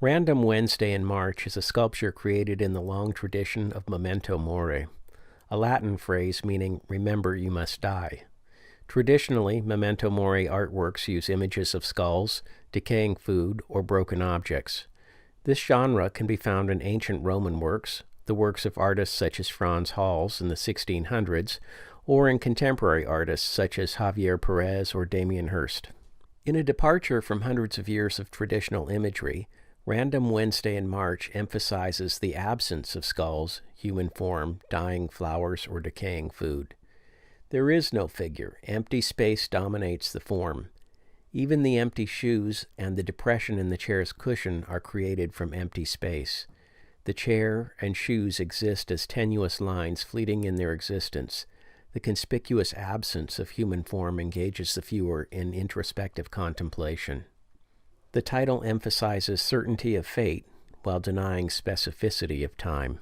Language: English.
Random Wednesday in March is a sculpture created in the long tradition of memento mori, a Latin phrase meaning remember you must die. Traditionally, memento mori artworks use images of skulls, decaying food, or broken objects. This genre can be found in ancient Roman works, the works of artists such as Franz Hals in the 1600s, or in contemporary artists such as Javier Perez or Damien Hirst. In a departure from hundreds of years of traditional imagery, Random Wednesday in March emphasizes the absence of skulls, human form, dying flowers, or decaying food. There is no figure. Empty space dominates the form. Even the empty shoes and the depression in the chair's cushion are created from empty space. The chair and shoes exist as tenuous lines fleeting in their existence. The conspicuous absence of human form engages the viewer in introspective contemplation. The title emphasizes certainty of fate while denying specificity of time.